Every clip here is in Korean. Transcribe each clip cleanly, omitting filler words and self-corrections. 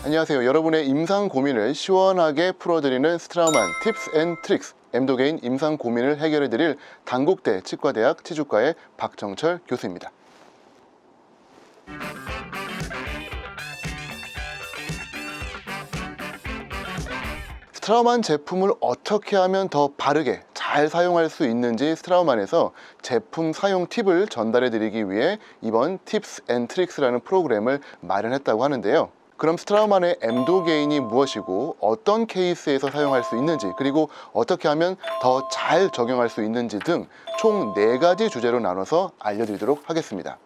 안녕하세요. 여러분의 임상 고민을 시원하게 풀어드리는 스트라우만 팁스 앤 트릭스, 엠도게인 임상 고민을 해결해드릴 단국대 치과대학 치주과의 박정철 교수입니다. 스트라우만 제품을 어떻게 하면 더 바르게 잘 사용할 수 있는지 스트라우만에서 제품 사용 팁을 전달해 드리기 위해 이번 팁스 앤 트릭스라는 프로그램을 마련했다고 하는데요. 그럼 스트라우만의 엠도게인이 무엇이고 어떤 케이스에서 사용할 수 있는지, 그리고 어떻게 하면 더 잘 적용할 수 있는지 등 총 4가지 주제로 나눠서 알려드리도록 하겠습니다.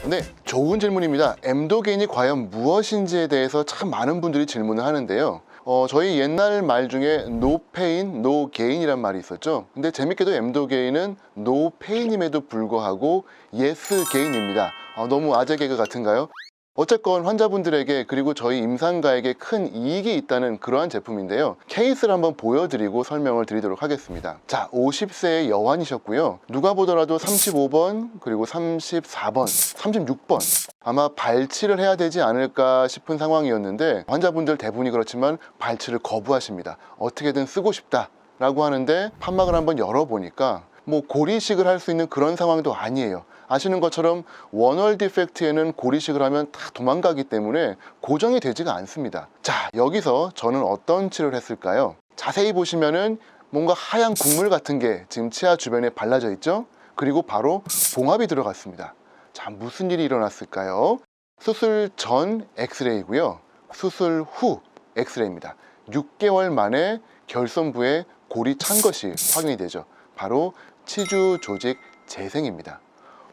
네, 좋은 질문입니다. 엠도게인이 과연 무엇인지에 대해서 참 많은 분들이 질문을 하는데요. 저희 옛날 말 중에 no pain, no gain이란 말이 있었죠. 근데 재밌게도 엠도게인은 no pain임에도 불구하고 yes gain입니다. 너무 아재 개그 같은가요? 어쨌건 환자분들에게 그리고 저희 임상가에게 큰 이익이 있다는 그러한 제품인데요. 케이스를 한번 보여드리고 설명을 드리도록 하겠습니다. 자, 50세의 여환이셨고요. 누가 보더라도 35번, 그리고 34번, 36번 아마 발치를 해야 되지 않을까 싶은 상황이었는데, 환자분들 대부분이 그렇지만 발치를 거부하십니다. 어떻게든 쓰고 싶다 라고 하는데, 판막을 한번 열어보니까 고리식을 할 수 있는 그런 상황도 아니에요. 아시는 것처럼 원월 디펙트에는 고리식을 하면 다 도망가기 때문에 고정이 되지가 않습니다. 자, 여기서 저는 어떤 치료를 했을까요? 자세히 보시면은 뭔가 하얀 국물 같은 게 지금 치아 주변에 발라져 있죠? 그리고 바로 봉합이 들어갔습니다. 자, 무슨 일이 일어났을까요? 수술 전 엑스레이고요. 수술 후 엑스레이입니다. 6개월 만에 결손부에 골이 찬 것이 확인이 되죠. 바로 치주 조직 재생입니다.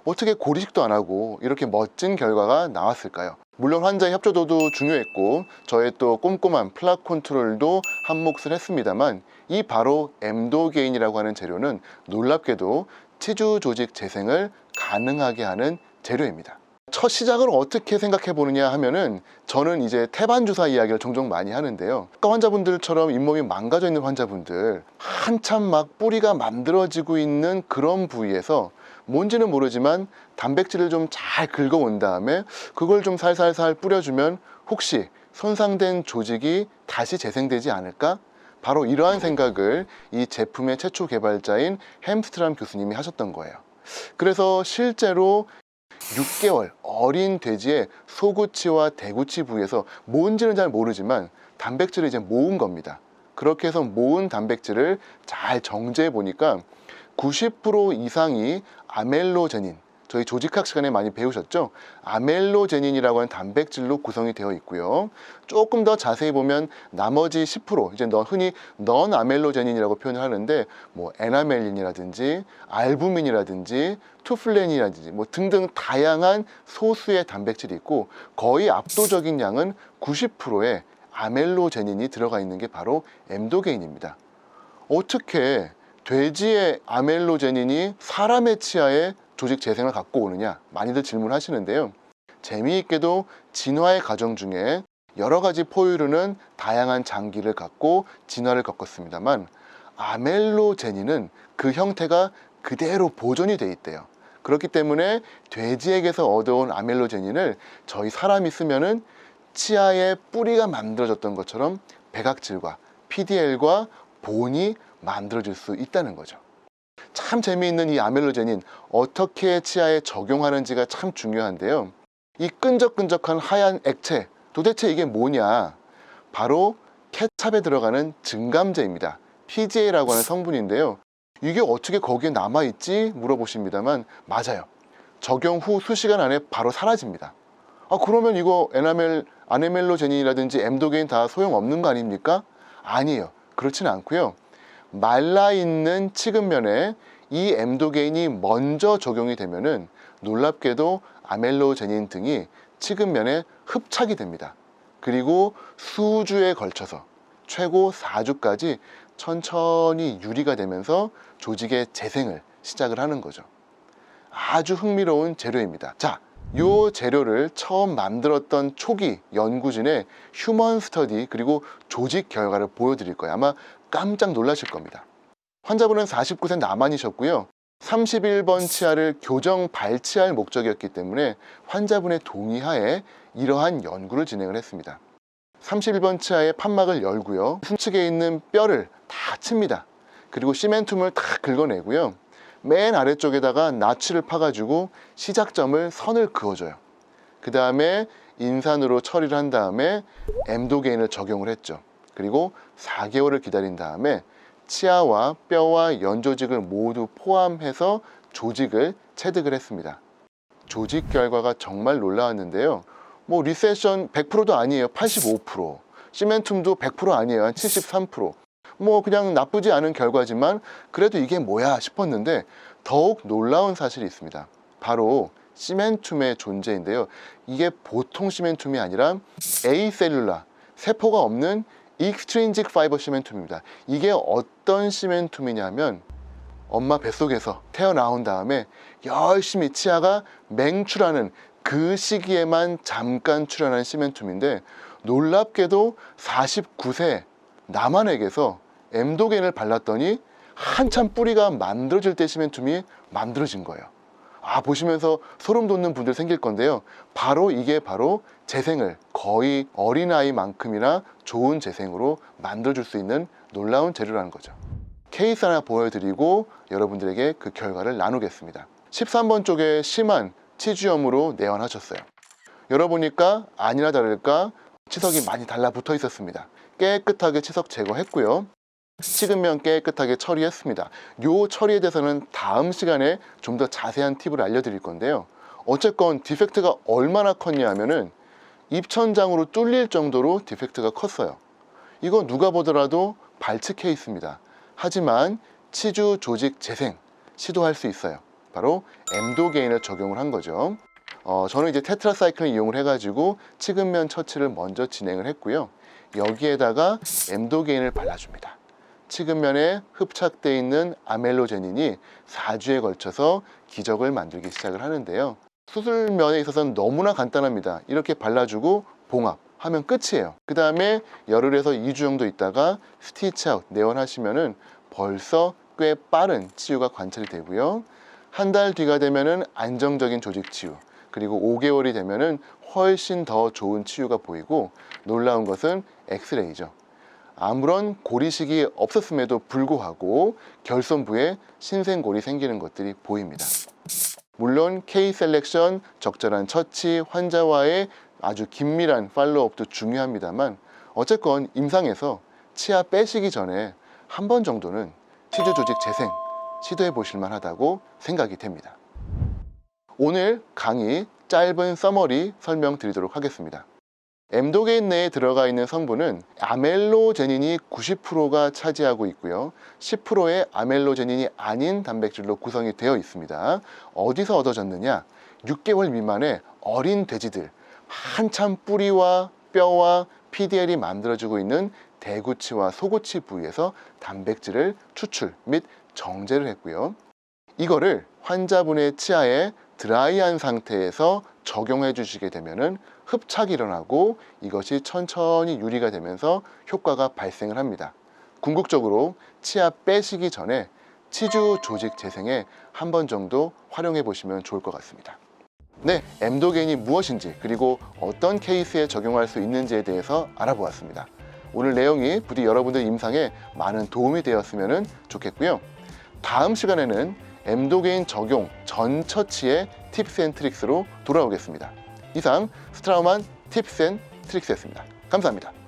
어떻게 고리식도 안 하고 이렇게 멋진 결과가 나왔을까요? 물론 환자의 협조도도 중요했고 저의 또 꼼꼼한 플락 컨트롤도 한 몫을 했습니다만, 이 바로 엠도게인이라고 하는 재료는 놀랍게도 치주 조직 재생을 가능하게 하는 재료입니다. 첫 시작을 어떻게 생각해 보느냐 하면은, 저는 이제 태반 주사 이야기를 종종 많이 하는데요. 아까 환자분들처럼 잇몸이 망가져 있는 환자분들, 한참 막 뿌리가 만들어지고 있는 그런 부위에서 뭔지는 모르지만 단백질을 좀 잘 긁어온 다음에 그걸 좀 살살살 뿌려주면 혹시 손상된 조직이 다시 재생되지 않을까? 바로 이러한 생각을 이 제품의 최초 개발자인 햄스트람 교수님이 하셨던 거예요. 그래서 실제로 6개월 어린 돼지의 소구치와 대구치 부위에서 뭔지는 잘 모르지만 단백질을 이제 모은 겁니다. 그렇게 해서 모은 단백질을 잘 정제해 보니까 90% 이상이 아멜로제닌, 저희 조직학 시간에 많이 배우셨죠? 아멜로제닌이라고 하는 단백질로 구성이 되어 있고요. 조금 더 자세히 보면 나머지 10%, 이제 흔히 넌 아멜로제닌이라고 표현을 하는데, 에나멜린이라든지 알부민이라든지 투플레닌이라든지 등등 다양한 소수의 단백질이 있고, 거의 압도적인 양은 90%의 아멜로제닌이 들어가 있는 게 바로 엠도게인입니다. 어떻게 돼지의 아멜로제닌이 사람의 치아에 조직 재생을 갖고 오느냐, 많이들 질문하시는데요. 재미있게도 진화의 과정 중에 여러 가지 포유류는 다양한 장기를 갖고 진화를 겪었습니다만, 아멜로제닌은 그 형태가 그대로 보존이 돼 있대요. 그렇기 때문에 돼지에게서 얻어온 아멜로제닌을 저희 사람이 쓰면은 치아에 뿌리가 만들어졌던 것처럼 백악질과 PDL과 본이 만들어질 수 있다는 거죠. 참 재미있는 이 아멜로제닌, 어떻게 치아에 적용하는지가 참 중요한데요. 이 끈적끈적한 하얀 액체, 도대체 이게 뭐냐? 바로 케찹에 들어가는 증감제입니다. PGA라고 하는 성분인데요. 이게 어떻게 거기에 남아있지? 물어보십니다만, 맞아요. 적용 후 수시간 안에 바로 사라집니다. 그러면 이거 아멜로제닌이라든지 엠도게인 다 소용없는 거 아닙니까? 아니에요. 그렇지는 않고요. 말라있는 치근면에 이 엠도게인이 먼저 적용이 되면은 놀랍게도 아멜로제닌 등이 치근면에 흡착이 됩니다. 그리고 수주에 걸쳐서 최고 4주까지 천천히 유리가 되면서 조직의 재생을 시작을 하는 거죠. 아주 흥미로운 재료입니다. 자, 이 재료를 처음 만들었던 초기 연구진의 휴먼 스터디 그리고 조직 결과를 보여드릴 거예요. 아마 깜짝 놀라실 겁니다. 환자분은 49세 남한이셨고요. 31번 치아를 교정 발치할 목적이었기 때문에 환자분의 동의하에 이러한 연구를 진행을 했습니다. 31번 치아의 판막을 열고요. 승측에 있는 뼈를 다 칩니다. 그리고 시멘툼을 다 긁어내고요. 맨 아래쪽에다가 나치를 파가지고 시작점을 선을 그어줘요. 그 다음에 인산으로 처리를 한 다음에 엠도게인을 적용을 했죠. 그리고 4개월을 기다린 다음에 치아와 뼈와 연조직을 모두 포함해서 조직을 체득을 했습니다. 조직 결과가 정말 놀라웠는데요. 뭐 리세션 100%도 아니에요. 85%. 시멘툼도 100% 아니에요. 한 73%. 뭐 그냥 나쁘지 않은 결과지만 그래도 이게 뭐야 싶었는데 더욱 놀라운 사실이 있습니다. 바로 시멘툼의 존재인데요. 이게 보통 시멘툼이 아니라 에이셀룰라, 세포가 없는 익스트린직 파이버 시멘툼입니다. 이게 어떤 시멘툼이냐면 엄마 뱃속에서 태어나온 다음에 열심히 치아가 맹출하는 그 시기에만 잠깐 출현한 시멘툼인데 놀랍게도 49세 남한에게서 엠도겐을 발랐더니 한참 뿌리가 만들어질 때 시멘툼이 만들어진 거예요. 보시면서 소름 돋는 분들 생길 건데요. 이게 바로 재생을 거의 어린아이만큼이나 좋은 재생으로 만들어줄 수 있는 놀라운 재료라는 거죠. 케이스 하나 보여드리고 여러분들에게 그 결과를 나누겠습니다. 13번 쪽에 심한 치주염으로 내원하셨어요. 열어보니까 아니나 다를까 치석이 많이 달라붙어 있었습니다. 깨끗하게 치석 제거했고요. 식으면 깨끗하게 처리했습니다. 이 처리에 대해서는 다음 시간에 좀 더 자세한 팁을 알려드릴 건데요. 어쨌건 디펙트가 얼마나 컸냐 하면은 입천장으로 뚫릴 정도로 디펙트가 컸어요. 이거 누가 보더라도 발치 케이스입니다. 하지만 치주 조직 재생 시도할 수 있어요. 바로 엠도게인을 적용을 한 거죠. 저는 이제 테트라사이클을 이용을 해가지고 치근면 처치를 먼저 진행을 했고요. 여기에다가 엠도게인을 발라줍니다. 치근면에 흡착되어 있는 아멜로제닌이 4주에 걸쳐서 기적을 만들기 시작을 하는데요. 수술면에 있어서는 너무나 간단합니다. 이렇게 발라주고 봉합하면 끝이에요. 그 다음에 열흘에서 2주 정도 있다가 스티치아웃 내원하시면은 벌써 꽤 빠른 치유가 관찰이 되고요. 한 달 뒤가 되면은 안정적인 조직 치유, 그리고 5개월이 되면은 훨씬 더 좋은 치유가 보이고 놀라운 것은 엑스레이죠. 아무런 고리식이 없었음에도 불구하고 결손부에 신생골이 생기는 것들이 보입니다. 물론 K 셀렉션, 적절한 처치, 환자와의 아주 긴밀한 팔로우업도 중요합니다만 어쨌건 임상에서 치아 빼시기 전에 한 번 정도는 치주 조직 재생 시도해 보실 만하다고 생각이 됩니다. 오늘 강의 짧은 서머리 설명드리도록 하겠습니다. 엠도게인 내에 들어가 있는 성분은 아멜로제닌이 90%가 차지하고 있고요. 10%의 아멜로제닌이 아닌 단백질로 구성이 되어 있습니다. 어디서 얻어졌느냐? 6개월 미만의 어린 돼지들, 한참 뿌리와 뼈와 PDL이 만들어지고 있는 대구치와 소구치 부위에서 단백질을 추출 및 정제를 했고요. 이거를 환자분의 치아에 드라이한 상태에서 적용해 주시게 되면은 흡착이 일어나고 이것이 천천히 유리가 되면서 효과가 발생을 합니다. 궁극적으로 치아 빼시기 전에 치주 조직 재생에 한 번 정도 활용해 보시면 좋을 것 같습니다. 네, 엠도게인이 무엇인지 그리고 어떤 케이스에 적용할 수 있는지에 대해서 알아보았습니다. 오늘 내용이 부디 여러분들 임상에 많은 도움이 되었으면 좋겠고요. 다음 시간에는 엠도게인 적용 전 처치의 팁스 앤 트릭스로 돌아오겠습니다. 이상 스트라우만 팁스 앤 트릭스였습니다. 감사합니다.